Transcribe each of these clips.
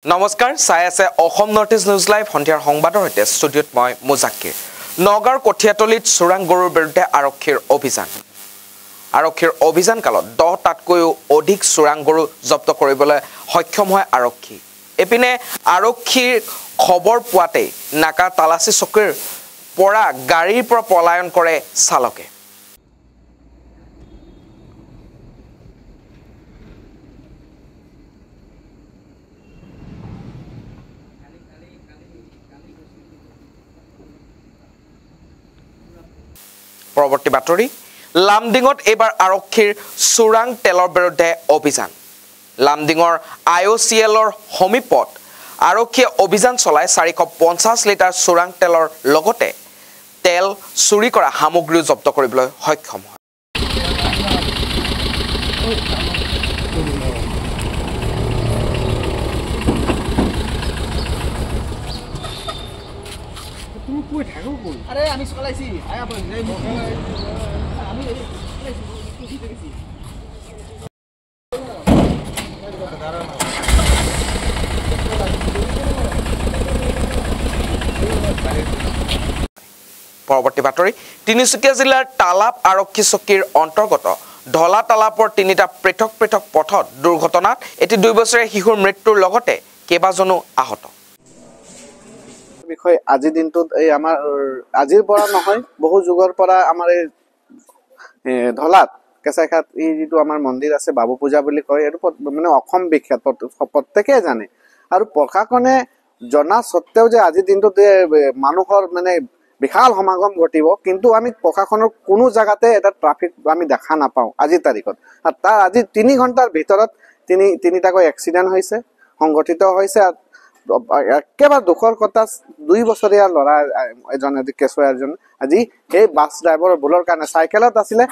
নমস্কাৰ চাই আছে Assam north east news live সন্ধিয়াৰ সংবাদৰ সৈতে ষ্টুডিঅ'ত মই মুজাক্কিৰ নগাঁৱৰ কঠিয়াতলিত চোৰাং গৰুৰ বিৰুদ্ধে আৰক্ষীৰ অভিযান কালত 10টাতকৈও অধিক চোৰাং গৰু জব্দ কৰিবলৈ সক্ষম হয় আৰক্ষী এপিনে আৰক্ষীৰ খবৰ পোৱাতেই নাকা তালাচী চকীৰ পৰা গাড়ীৰ পৰা পলায়ন কৰে চালকে পৰৱৰ্তী বাতৰি লামডিঙত এবাৰ আৰক্ষীৰ চোৰাং তেলৰ বিৰুদ্ধে অভিযান লামডিঙৰ IOCLৰ সমীপত আৰক্ষীয়ে অভিযান চলাই 450 লিটাৰ চোৰাং তেলৰ লগতে তেল চুৰি কৰা সামগ্ৰী জব্দ কৰিবলৈ সক্ষম হয় अरे আমি চলাইছি আয়া বল আমি পৰৱৰ্তী বাতৰি তিনিচুকীয়া জিলাৰ তালাপ আৰক্ষী চকীৰ অন্তৰ্গত ঢলা তালাপৰ তিনিটা পৃথক পথত দুৰ্ঘটনাত এটি 2 বছৰীয়া শিশুৰ মৃত্যুৰ লগতে কেইবাজনো আহত বিষয় আজি দিনটোত এই আমাৰ আজিৰ পৰা নহয় বহু যুগৰ পৰা আমাৰ এই ঢলাত কেঁচাইখাত এই যিটো আমাৰ মন্দিৰ আছে বাবু পূজা বুলি কয় এটো মানে অসম বিখ্যাত প্ৰত্যেকে জানে আৰু প্ৰশাসনে জনা সত্ত্বেও যে আজি দিনটোত মানুহৰ মানে বিশাল সমাগম ঘটিব কিন্তু আমি প্ৰশাসনৰ কোনো জায়গাতে এটা ট্ৰাফিক আমি দেখা নাপাওঁ আজিৰ তাৰিখত আৰু তাৰ আজি 3 ঘণ্টাৰ ভিতৰত তিনিটাকৈ এক্সিডেন্ট হৈছে সংঘটিত হৈছে একেবাৰে দুখৰ কথা 2 বছৰীয়া ল'ৰা এজন কেঁচুৱা এজন আজি এই বাছ ড্ৰাইভাৰৰ ভুলৰ কাৰণে সাইকেলত আছিলে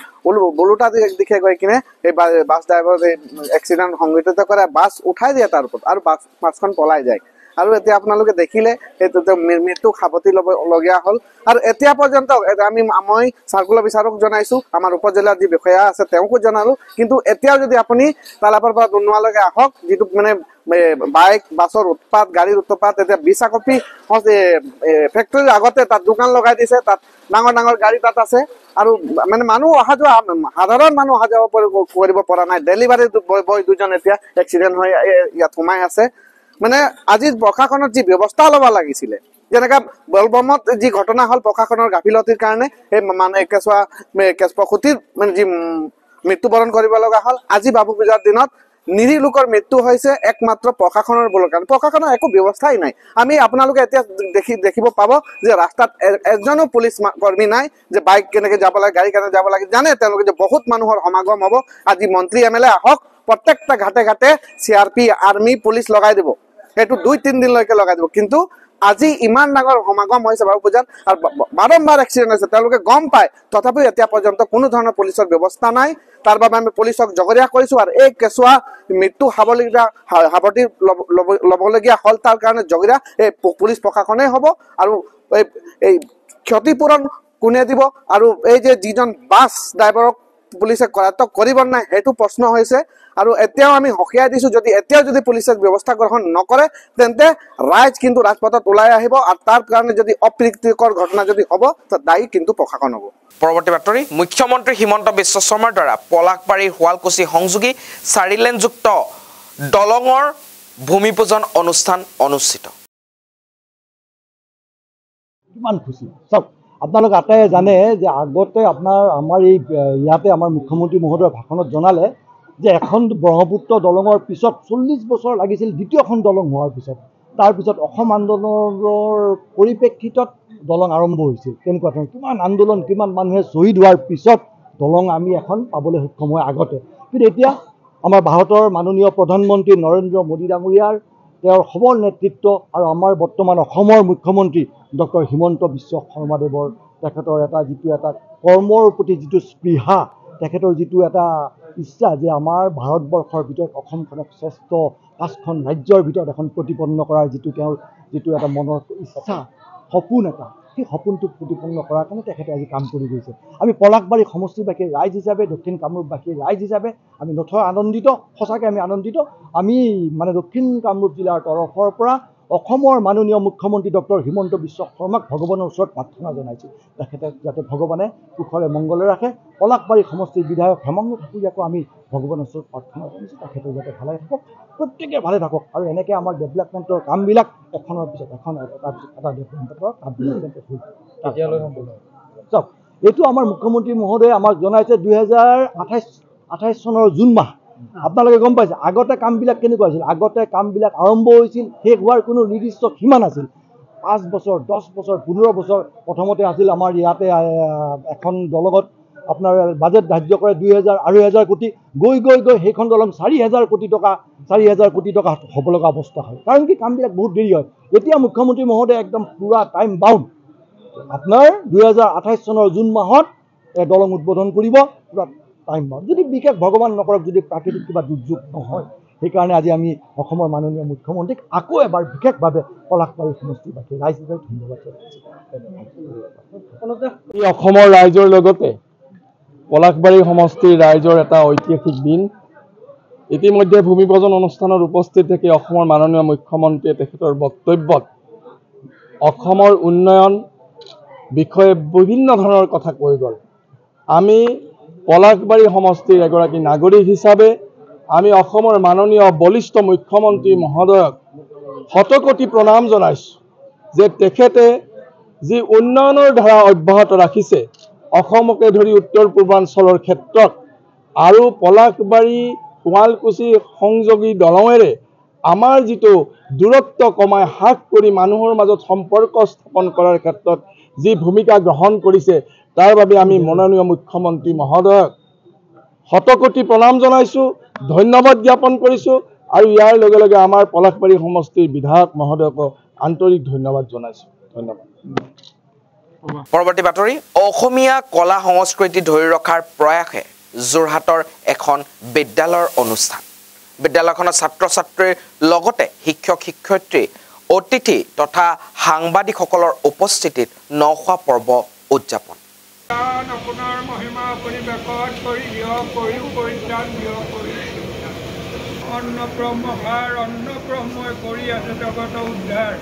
বুলুটা দিখে গৈ কিনে এই বাছ ড্ৰাইভাৰৰ এক্সিডেন্ট সংঘটিত কৰে বাছ উঠাই দিয়ে তাৰ ওপৰত আৰু বাছখন পলাই যায় আৰু এতিয়া আপোনালোকে দেখিলে এইটো মৃত্যু খাবতি লগিয়া হল আৰু এতিয়া পৰ্যন্ত মই সাৰ্কুলাৰ বিচাৰক জনাইছো আমাৰ উপজিল্লাৰ যি বিষয়া আছে তেওঁকো জনালো কিন্তু এতিয়াও যদি আপুনি তালাপৰ পৰা দুনৱালৈকে আহক যিটো মানে বাইক বাছৰ উৎপাত গাড়ীৰ উৎপাত এতিয়া বিশাকপি ফেক্টৰীৰ আগতে তাত দোকান লগাই দিছে তাত ডাঙৰ গাড়ী তাত আছে আৰু মানে মানুহ অহা যোৱা সাধাৰণ মানুহ অহা যোৱা কৰিব পৰা নাই ডেলিভাৰী বয় দুজন এতিয়া এক্সিডেন্ট হৈ ইয়াত সোমাই আছে মানে আজি প্ৰশাসনৰ যি ব্যৱস্থা লব লাগিছিলে যেনেকা বলবমত যি ঘটনা হল প্ৰশাসনৰ গাফিলতিৰ কাৰণে এই মানে কেঁচুৱাখুটিৰ মানে যি মৃত্যুবৰণ কৰিব লগা হল আজি বাবু পূজাৰ দিনত নিৰীহ লোকৰ মৃত্যু হৈছে একমাত্ৰ প্ৰশাসনৰ বলৰ কাৰণে প্ৰশাসনৰ একো ব্যৱস্থাই নাই আমি আপোনালোকে এতিয়া দেখিব পাব যে ৰাস্তাত এজনো পুলিচ কৰ্মী নাই যে বাইক কেনেকৈ যাব লাগে গাড়ী কেনেকৈ যাব লাগে জানে তেওঁলোকে যে বহুত মানুহৰ সমাগম হ'ব আজি মন্ত্ৰী MLA আহক প্ৰত্যেকটা ঘাটে CRP আৰ্মি পুলিচ লগাই দিব এটো 2-3 দিনলৈকে লগাই দিব কিন্তু আজি ইমান ডাঙৰ সমাগম হৈছে বাবু পূজাত আৰু বাৰম্বাৰ এক্সিডেন্ট হৈছে তেওঁলোকে গম পায় তথাপিও এতিয়া পৰ্যন্ত কোনো ধৰণৰ পুলিচৰ ব্যৱস্থা নাই তাৰ বাবে আমি পুলিচক জগৰীয়া কৰিছো আৰু এই কেঁচুৱা মৃত্যু হাবতি লবলগীয়া হল তাৰ কাৰণে জগৰীয়া এই পুলিচ প্ৰশাসনে হ'ব আৰু এই ক্ষতিপূৰণ কোনে দিব আৰু এই যে যিজন বাছ ড্ৰাইভাৰক পুলিচে কৰায়ত্ব কৰিব নাই হেতু প্ৰশ্ন হৈছে আৰু এতিয়াও আমি হকিয়াই দিছো যদি পুলিচে ব্যৱস্থা গ্ৰহণ নকৰে তেন্তে ৰাইজ কিন্তু ৰাজপথত ওলাই আহিব আৰু তাৰ কাৰণে যদি অপ্ৰীতিকৰ ঘটনা যদি হ'ব তা দায়ী কিন্তু প্ৰশাসন হ'ব পৰৱৰ্তী বাতৰি মুখ্যমন্ত্ৰী হিমন্ত বিশ্ব শৰ্মাৰ দ্বাৰা পলাকবাৰী শুৱালকুছি সংযোগী 4 লেনযুক্ত দলঙৰ ভূমিপূজন অনুষ্ঠান অনুষ্ঠিত কিমান খুশি সব আপোনালোক আটাই জানে যে আগতে আমাৰ এই ইয়াতে আমাৰ মুখ্যমন্ত্ৰী মহোদয়ৰ ভাষণত জনালে যে এখন ব্ৰহ্মপুত্ৰ দলঙৰ পিছত 40 বছৰ লাগিছিল দ্বিতীয়খন দলং হোৱাৰ পিছত তাৰ পিছত অসম আন্দোলনৰ পৰিপ্ৰেক্ষিতত দলং আৰম্ভ হৈছিল তেনেকুৱা ধৰণৰ কিমান আন্দোলন কিমান মানুহে শ্বহীদ হোৱাৰ পিছত দলং আমি এখন পাবলৈ সক্ষম হয় আগতে কিন্তু এতিয়া আমাৰ ভাৰতৰ মাননীয় প্ৰধানমন্ত্ৰী নৰেন্দ্ৰ মোদী ডাঙৰীয়াৰ তেওঁৰ সবল নেতৃত্ব আৰু আমাৰ বৰ্তমান অসমৰ মুখ্যমন্ত্ৰী ডক্টৰ হিমন্ত বিশ্ব শৰ্মাদেৱৰ তেখেতৰ যিটো এটা কৰ্মৰ প্ৰতি যিটো স্পৃহা তেখেতৰ যিটো এটা ইচ্ছা যে আমাৰ ভাৰতবৰ্ষৰ ভিতৰত অসমখনক শ্ৰেষ্ঠ 5খন ৰাজ্যৰ ভিতৰত এখন প্ৰতিপন্ন কৰাৰ যিটো তেওঁৰ যিটো এটা মনৰ ইচ্ছা সপোন এটা সেই সপোনটোক প্ৰতিপন্ন কৰাৰ কাৰণে তেখেতে আজি কাম কৰি গৈছে। আমি পলাশবাৰী সমষ্টিবাসীৰ ৰাইজ হিচাপে, দক্ষিণ কামৰূপবাসীৰ ৰাইজ হিচাপে আমি নথৈ আনন্দিত, সঁচাকৈ আমি আনন্দিত। আমি মানে দক্ষিণ কামৰূপ জিলাৰ তৰফৰ পৰা অসমৰ মাননীয় মুখ্যমন্ত্ৰী ডক্টৰ হিমন্ত বিশ্ব শৰ্মাক ভগৱানৰ ওচৰত প্ৰাৰ্থনা জনাইছোঁ, তেখেতে যাতে ভগৱানে কুশলে মংগলে ৰাখে। পলাশবাৰী সমষ্টিৰ বিধায়ক হেমন্ত ঠাকুৰীয়াকো আমি ভগৱানৰ ওচৰত প্ৰাৰ্থনা জনাইছোঁ, তেখেতে যাতে ভালে থাকক, প্ৰত্যেকে ভালে থাকক আৰু এনেকৈ আমাৰ ডেভেলপমেণ্টৰ কামবিলাক এখনৰ পিছত এখন এটা ডেভেলপমেণ্টৰ কামবিলাক যাতে হৈ তেতিয়ালৈ সম্পূৰ্ণ চাওক। এইটো আমাৰ মুখ্যমন্ত্ৰী মহোদয়ে আমাক জনাইছে 2028 চনৰ জুন মাহ। আপোনালোকে গম পাইছে আগতে কামবিলাক কেনেকুৱা আছিল। আগতে কামবিলাক আৰম্ভ হৈছিল, শেষ হোৱাৰ কোনো নিৰ্দিষ্ট সীমা নাছিল। 5 বছৰ, 10 বছৰ, 15 বছৰ প্ৰথমতে আছিল। আমাৰ ইয়াতে এখন দলঙত আপোনাৰ বাজেট ধাৰ্য কৰে 2,000 কোটি, গৈ গৈ গৈ সেইখন দলং 4,000 কোটি টকা হ'ব লগা অৱস্থা হয়। কাৰণ কি কামবিলাক বহুত দেৰি হয়। এতিয়া মুখ্যমন্ত্ৰী মহোদয়ে একদম পূৰা টাইম বাউণ্ড আপোনাৰ 2028 চনৰ জুন মাহত দলং উদ্বোধন কৰিব, পূৰা টাইম বাউণ্ড। যদি বিশেষ ভগৱান নকৰক, যদি প্ৰাকৃতিক কিবা দুৰ্যোগ নহয়, সেইকাৰণে আজি আমি অসমৰ মাননীয় মুখ্যমন্ত্ৰীক আকৌ এবাৰ বিশেষভাৱে পলাশবাৰী সমষ্টিবাসী ৰাইজ হিচাপে ধন্যবাদ জনাইছোঁ। এই অসমৰ ৰাইজৰ লগতে পলাশবাৰী সমষ্টিৰ ৰাইজৰ এটা ঐতিহাসিক দিন। ইতিমধ্যে ভূমিপূজন অনুষ্ঠানত উপস্থিত থাকি অসমৰ মাননীয় মুখ্যমন্ত্ৰীয়ে তেখেতৰ বক্তব্যত অসমৰ উন্নয়ন বিষয়ে বিভিন্ন ধৰণৰ কথা কৈ গ'ল। আমি পলাশবাৰী সমষ্টিৰ এগৰাকী নাগৰিক হিচাপে আমি অসমৰ মাননীয় বলিষ্ঠ মুখ্যমন্ত্ৰী মহোদয়ক শতকোটি প্ৰণাম জনাইছোঁ যে তেখেতে যি উন্নয়নৰ ধাৰা অব্যাহত ৰাখিছে অসমকে ধৰি উত্তৰ পূৰ্বাঞ্চলৰ ক্ষেত্ৰত, আৰু পলাশবাৰী শুৱালকুছি সংযোগী দলঙেৰে আমাৰ যিটো দূৰত্ব কমাই হ্ৰাস কৰি মানুহৰ মাজত সম্পৰ্ক স্থাপন কৰাৰ ক্ষেত্ৰত যি ভূমিকা গ্ৰহণ কৰিছে, তাৰ বাবে আমি মাননীয় মুখ্যমন্ত্ৰী মহোদয়ক শতকোটি প্ৰণাম জনাইছোঁ, ধন্যবাদ জ্ঞাপন কৰিছোঁ, আৰু ইয়াৰ লগে লগে আমাৰ পলাশবাৰী সমষ্টিৰ বিধায়ক মহোদয়কো আন্তৰিক ধন্যবাদ জনাইছোঁ। ধন্যবাদ। পৰৱৰ্তী বাতৰি। অসমীয়া কলা সংস্কৃতি ধৰি ৰখাৰ প্ৰয়াসে যোৰহাটৰ এখন বিদ্যালয়ৰ অনুষ্ঠান। বিদ্যালয়খনৰ ছাত্ৰ ছাত্ৰীৰ লগতে শিক্ষক শিক্ষয়িত্ৰী, অতিথি তথা সাংবাদিকসকলৰ উপস্থিতিত নখোৱা পৰ্ব উদযাপন। আপোনাৰ মহিমা আপুনি বেকত কৰি দিয়ক, কৰিও পৰিত্ৰাণ দিয়ক, কৰি অন্নব্ৰহ্মসাৰ অন্নব্ৰহ্মই কৰি আছে জগত উদ্ধাৰ।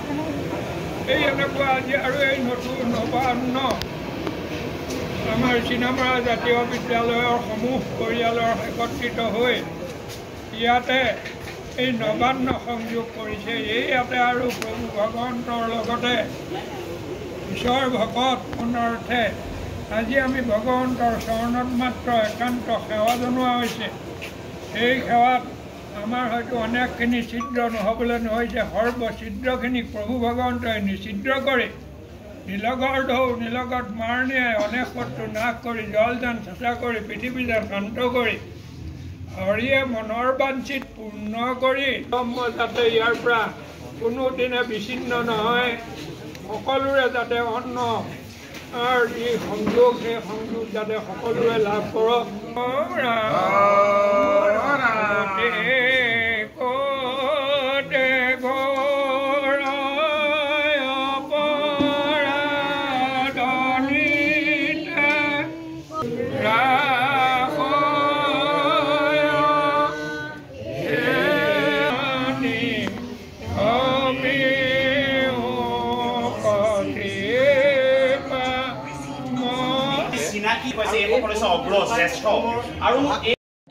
এই এনেকুৱা আজি আৰু এই নতুন নবান্ন আমাৰ চিনামৰা জাতীয় বিদ্যালয়ৰ সমূহ পৰিয়ালৰ একত্ৰিত হৈ ইয়াতে এই নবান্ন সংযোগ কৰিছে। ইয়াতে আৰু প্ৰভু ভগৱন্তৰ লগতে ঈশ্বৰ ভকত পুনৰৰ্থে আজি আমি ভগৱন্তৰ চৰণত মাত্ৰ একান্ত সেৱা জনোৱা হৈছে। এই সেৱাত আমাৰ হয়তো অনেকখিনি ছিদ্ৰ নহ'বলৈ নহৈছে, সৰ্বছিদ্ৰখিনি প্ৰভু ভগৱন্তই নিছিদ্ৰ কৰি নীলগৰ ঢৌ নীলগত মাৰ নিয়াই অনেক শত্ৰু নাশ কৰি জলযান চেঁচা কৰি পৃথিৱীযান শান্ত কৰি হৰিয়ে মনৰ বাঞ্ছিত পূৰ্ণ কৰি যাতে ইয়াৰ পৰা কোনোদিনে বিচ্ছিন্ন নহয়, সকলোৰে যাতে অন্ন আৰু যি সংযোগ সেই সংযোগ যাতে সকলোৱে লাভ কৰক।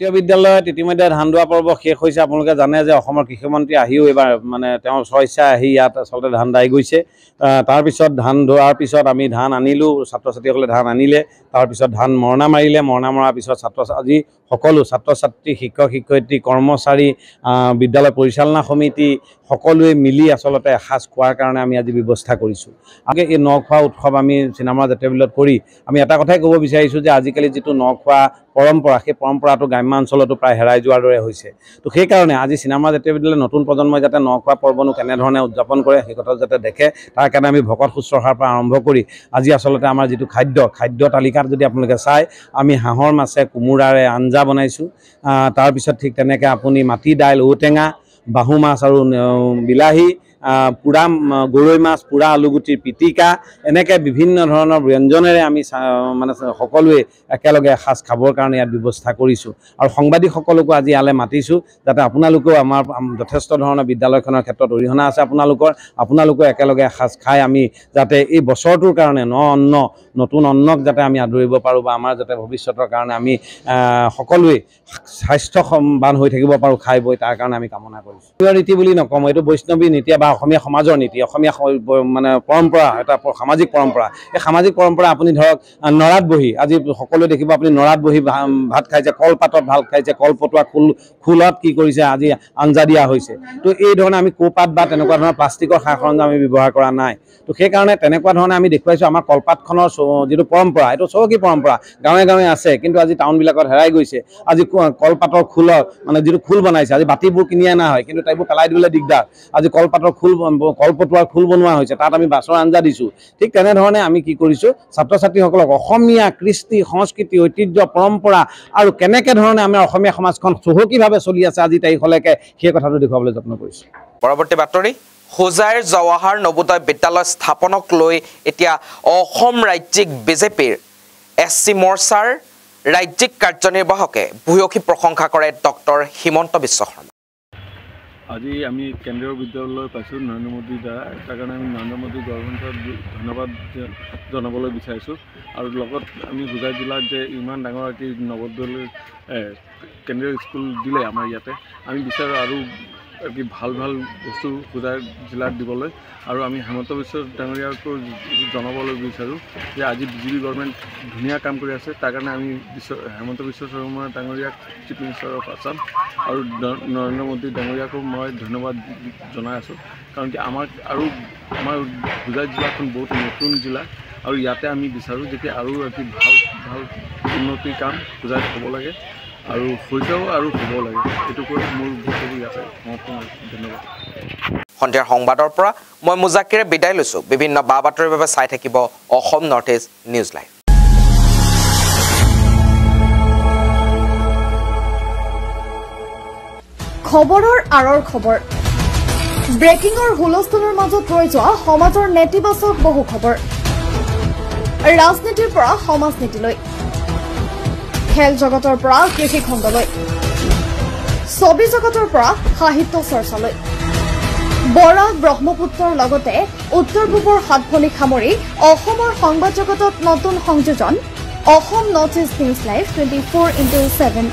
জাতীয় বিদ্যালয়ত ইতিমধ্যে ধান দোৱা পৰ্ব শেষ হৈছে। আপোনালোকে জানে যে অসমৰ কৃষিমন্ত্ৰী আহিও এইবাৰ মানে তেওঁৰ স্বইচ্ছা আহি ইয়াত আচলতে ধান দাই গৈছে। তাৰপিছত ধান দোৱাৰ পিছত আমি ধান আনিলোঁ, ছাত্ৰ ছাত্ৰীসকলে ধান আনিলে, তাৰপিছত ধান মৰণা মাৰিলে, মৰণা মৰাৰ পিছত আজি সকলো ছাত্ৰ ছাত্ৰী, শিক্ষক শিক্ষয়িত্ৰী, কৰ্মচাৰী, বিদ্যালয় পৰিচালনা সমিতি সকলোৱে মিলি আচলতে এসাঁজ খোৱাৰ কাৰণে আমি আজি ব্যৱস্থা কৰিছোঁ। আগে এই নখোৱা উৎসৱ আমি চিনামৰা জাতীয় বিদ্যালয়ত কৰি আমি এটা কথাই ক'ব বিচাৰিছোঁ যে আজিকালি যিটো নখোৱা পৰম্পৰা, সেই পৰম্পৰাটো গ্ৰাম্যাঞ্চলতো প্ৰায় হেৰাই যোৱাৰ দৰে হৈছে। তো সেইকাৰণে আজি চিনামৰা জাতীয় বিদ্যালয়ৰ নতুন প্ৰজন্মই যাতে নখোৱা পৰ্বনো কেনেধৰণে উদযাপন কৰে সেই কথা যাতে দেখে, তাৰ কাৰণে আমি ভকত শুশ্ৰূষাৰ পৰা আৰম্ভ কৰি আজি আচলতে আমাৰ যিটো খাদ্য তালিকাত যদি আপোনালোকে চায়, আমি হাঁহৰ মাছে কোমোৰাৰে আঞ্জা বনাইছোঁ। তাৰপিছত ঠিক তেনেকৈ আপুনি মাটি দাইল, ঔটেঙা, বাহু মাছ আৰু বিলাহী, পোৰা গৰৈ মাছ, পোৰা আলুগুটিৰ পিটিকা, এনেকৈ বিভিন্ন ধৰণৰ ব্যঞ্জনেৰে আমি মানে সকলোৱে একেলগে এসাঁজ খাবৰ কাৰণে ইয়াত ব্যৱস্থা কৰিছোঁ। আৰু সাংবাদিকসকলকো আজি ইয়ালৈ মাতিছোঁ যাতে আপোনালোকেও আমাৰ যথেষ্ট ধৰণৰ বিদ্যালয়খনৰ ক্ষেত্ৰত অৰিহণা আছে আপোনালোকেও একেলগে এসাঁজ খাই আমি যাতে এই বছৰটোৰ কাৰণে নতুন অন্নক যাতে আমি আদৰিব পাৰোঁ বা আমাৰ যাতে ভৱিষ্যতৰ কাৰণে আমি সকলোৱে স্বাস্থ্যৱান হৈ থাকিব পাৰোঁ খাই বৈ, তাৰ কাৰণে আমি কামনা কৰিছোঁ। ৰীতি বুলি নকওঁ, এইটো বৈষ্ণৱী নীতি বা অসমীয়া সমাজৰ নীতি, অসমীয়া মানে পৰম্পৰা, এটা সামাজিক পৰম্পৰা। এই সামাজিক পৰম্পৰা আপুনি ধৰক নৰাত বহি আজি সকলোৱে দেখিব আপুনি নৰাত বহি ভাত খাইছে, কলপাতত ভাত খাইছে, কলপতুৱা খোলত কি কৰিছে আজি আঞ্জা দিয়া হৈছে। তো এই ধৰণে আমি কোপাত বা তেনেকুৱা ধৰণৰ প্লাষ্টিকৰ সা সৰঞ্জাম আমি ব্যৱহাৰ কৰা নাই। তো সেইকাৰণে তেনেকুৱা ধৰণে আমি দেখুৱাইছোঁ আমাৰ কলপাতখনৰ যিটো পৰম্পৰা, এইটো চহকী পৰম্পৰা গাঁৱে গাঁৱে আছে, কিন্তু আজি টাউনবিলাকত হেৰাই গৈছে। আজি কলপাতৰ খোলত মানে যিটো খোল বনাইছে, আজি বাতিবোৰ কিনি অনা হয় কিন্তু এইবোৰ পেলাই দিবলৈ দিগদাৰ। আজি কলপাতৰ কলপতুৱাৰ খোল বনোৱা হৈছে, তাত আমি বাছৰ আঞ্জা দিছোঁ। ঠিক তেনেধৰণে আমি কি কৰিছোঁ, ছাত্ৰ ছাত্ৰীসকলক অসমীয়া কৃষ্টি সংস্কৃতি ঐতিহ্য পৰম্পৰা আৰু কেনেকৈ ধৰণে আমাৰ অসমীয়া সমাজখন চহকীভাৱে চলি আছে আজি তাৰিখলৈকে সেই কথাটো দেখুৱাবলৈ যত্ন কৰিছোঁ। পৰৱৰ্তী বাতৰি, হোজাইৰ জৱাহৰ নবোদয় বিদ্যালয় স্থাপনক লৈ এতিয়া অসম ৰাজ্যিক বিজেপিৰ SC মৰ্চাৰ ৰাজ্যিক কাৰ্যনিৰ্বাহকে ভূয়সী প্ৰশংসা কৰে ডক্টৰ হিমন্ত বিশ্ব শৰ্মা। আজি আমি কেন্দ্ৰীয় বিদ্যালয় পাইছোঁ নৰেন্দ্ৰ মোদীৰ দ্বাৰা, তাৰ কাৰণে আমি নৰেন্দ্ৰ মোদী গভৰ্ণমেণ্টক ধন্যবাদ জনাবলৈ বিচাৰিছোঁ। আৰু লগত আমি হোজাই জিলাত যে ইমান ডাঙৰ এটি নৱোদয় কেন্দ্ৰীয় স্কুল দিলে আমাৰ ইয়াতে, আমি বিচাৰোঁ আৰু এটি ভাল বস্তু হোজাই জিলাত দিবলৈ। আৰু আমি হেমন্ত বিশ্ব ডাঙৰীয়াকো জনাবলৈ বিচাৰোঁ যে আজি বিজেপি গভৰ্ণমেণ্ট ধুনীয়া কাম কৰি আছে, তাৰ কাৰণে আমি হেমন্ত বিশ্ব শৰ্মা ডাঙৰীয়াক চিফ মিনিষ্টাৰ অফ আছাম আৰু নৰেন্দ্ৰ মোদী ডাঙৰীয়াকো মই ধন্যবাদ জনাই আছোঁ। কাৰণ কি আমাৰ হোজাই জিলাখন বহুত নতুন জিলা আৰু ইয়াতে আমি বিচাৰোঁ যেতিয়া আৰু এটি ভাল উন্নতিৰ কাম হোজাইত হ'ব লাগে আৰু হৈছেও আৰু হ'ব লাগে। এইটো কৈ মোৰ বক্তব্য ইয়াতে সমাপ্ত কৰিছোঁ। ধন্যবাদ। সন্ধিয়াৰ সংবাদৰ পৰা মই মুজাকিৰে বিদায় লৈছোঁ। বিভিন্ন বা বাতৰিৰ বাবে চাই থাকিব Assam north east news live. খবৰৰ আঁৰৰ খবৰ, ব্ৰেকিঙৰ হুলস্থুলৰ মাজত ৰৈ যোৱা সমাজৰ নেতিবাচক বহু খবৰ, ৰাজনীতিৰ পৰা সমাজনীতিলৈ, খেল জগতৰ পৰা কৃষি খণ্ডলৈ, ছবি জগতৰ পৰা সাহিত্য চৰ্চালৈ, বৰাক ব্ৰহ্মপুত্ৰৰ লগতে উত্তৰ পূবৰ সাতভনী সামৰি অসমৰ সংবাদ জগতত নতুন সংযোজন Assam north east news live 24/7।